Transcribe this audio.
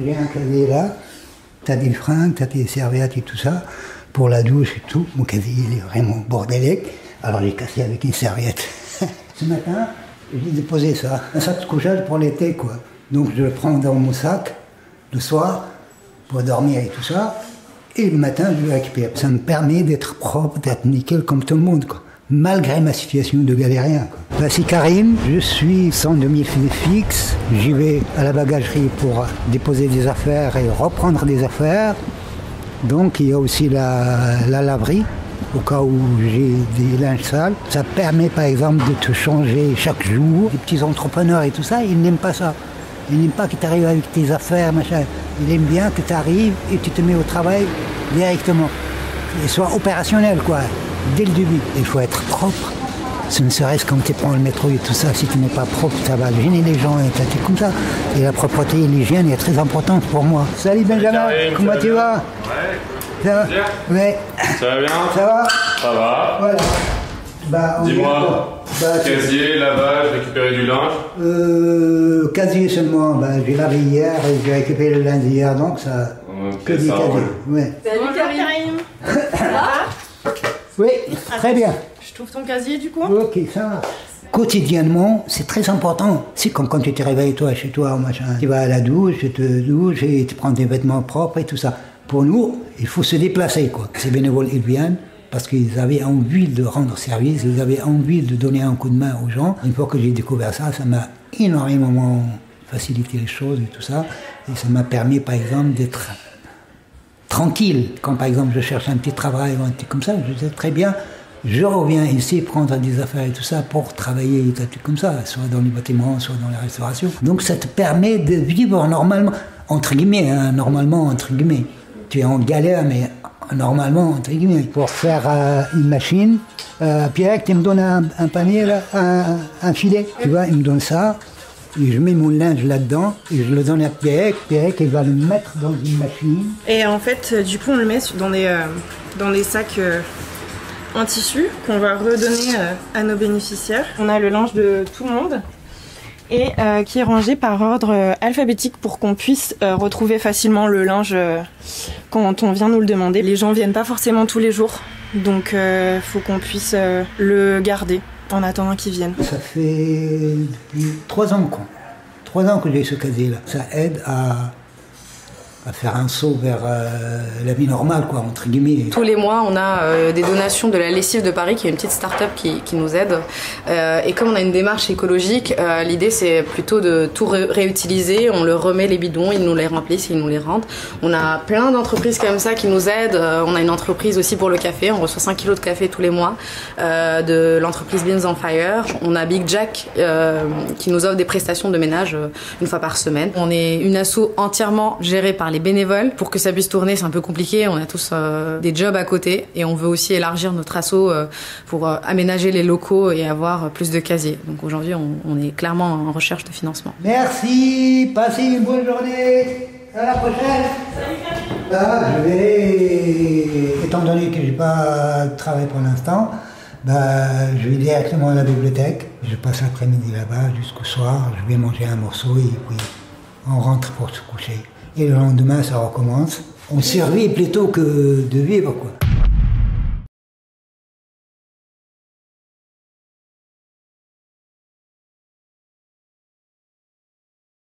J'ai un casier là, t'as des fringues, t'as des serviettes et tout ça, pour la douche et tout. Mon casier il est vraiment bordélique, alors j'ai cassé avec une serviette. Ce matin, j'ai déposé ça, un sac de couchage pour l'été quoi. Donc je le prends dans mon sac le soir pour dormir et tout ça, et le matin je le récupère. Ça me permet d'être propre, d'être nickel comme tout le monde quoi. Malgré ma situation de galérien. Bah, c'est Karim, je suis sans domicile fixe, j'y vais à la bagagerie pour déposer des affaires et reprendre des affaires. Donc il y a aussi la laverie, au cas où j'ai des linges sales. Ça permet par exemple de te changer chaque jour. Les petits entrepreneurs et tout ça, ils n'aiment pas ça. Ils n'aiment pas que tu arrives avec tes affaires, machin. Ils aiment bien que tu arrives et tu te mets au travail directement. Et soit opérationnel quoi. Dès le début, il faut être propre. Ce ne serait-ce quand tu prends le métro et tout ça, si tu n'es pas propre, ça va gêner les gens et tout comme ça. Et la propreté et l'hygiène est très importante pour moi. Salut Benjamin, comment tu vas? Ouais. Ça va? Ouais. Ça va bien? Ça va? Ça va. Voilà. Bah, dis-moi, casier, lavage, récupérer du linge? Casier seulement. Bah, j'ai lavé hier et j'ai récupéré le lundi hier, donc ça... Ok, que du ça casier. roule. Ouais. Salut Karim. Ça va? Oui, très bien. Je trouve ton casier du coup. Ok, ça va. Quotidiennement, c'est très important. C'est comme quand tu te réveilles toi, chez toi, machin. Tu vas à la douche, tu te douches et tu prends des vêtements propres et tout ça. Pour nous, il faut se déplacer, quoi. Ces bénévoles, ils viennent parce qu'ils avaient envie de rendre service, ils avaient envie de donner un coup de main aux gens. Une fois que j'ai découvert ça, ça m'a énormément facilité les choses et tout ça. Et ça m'a permis, par exemple, d'être tranquille. Quand par exemple je cherche un petit travail ou un truc comme ça, je sais très bien, je reviens ici prendre des affaires et tout ça pour travailler et tout comme ça, soit dans les bâtiments, soit dans la restauration. Donc ça te permet de vivre normalement, entre guillemets, hein, normalement, entre guillemets. Tu es en galère, mais normalement, entre guillemets. Pour faire une machine, Pierre, tu me donnes un panier, là, un filet, tu vois, il me donne ça. Et je mets mon linge là-dedans et je le donne à Pierre. Pierre, il va le mettre dans une machine. Et en fait, du coup, on le met dans des sacs en tissu qu'on va redonner à nos bénéficiaires. On a le linge de tout le monde et qui est rangé par ordre alphabétique pour qu'on puisse retrouver facilement le linge quand on vient nous le demander. Les gens viennent pas forcément tous les jours, donc faut qu'on puisse le garder en attendant qu'ils viennent. Ça fait depuis 3 ans, quoi. 3 ans que j'ai ce casier-là. Ça aide à faire un saut vers la vie normale, quoi, entre guillemets. Tous les mois, on a des donations de la lessive de Paris, qui est une petite start-up qui nous aide. Et comme on a une démarche écologique, l'idée c'est plutôt de tout réutiliser. On le remet les bidons, ils nous les remplissent, ils nous les rendent. On a plein d'entreprises comme ça qui nous aident. On a une entreprise aussi pour le café. On reçoit 5 kilos de café tous les mois de l'entreprise Beans on Fire. On a Big Jack qui nous offre des prestations de ménage une fois par semaine. On est une asso entièrement gérée par les bénévoles. Pour que ça puisse tourner, c'est un peu compliqué. On a tous des jobs à côté et on veut aussi élargir notre asso pour aménager les locaux et avoir plus de casiers. Donc aujourd'hui, on est clairement en recherche de financement. Merci, passez une bonne journée. À la prochaine. Là, je vais, étant donné que je n'ai pas de travail pour l'instant, je vais directement à la bibliothèque. Je passe l'après-midi là-bas jusqu'au soir. Je vais manger un morceau et puis on rentre pour se coucher. Et le lendemain, ça recommence. On survit plutôt que de vivre, quoi.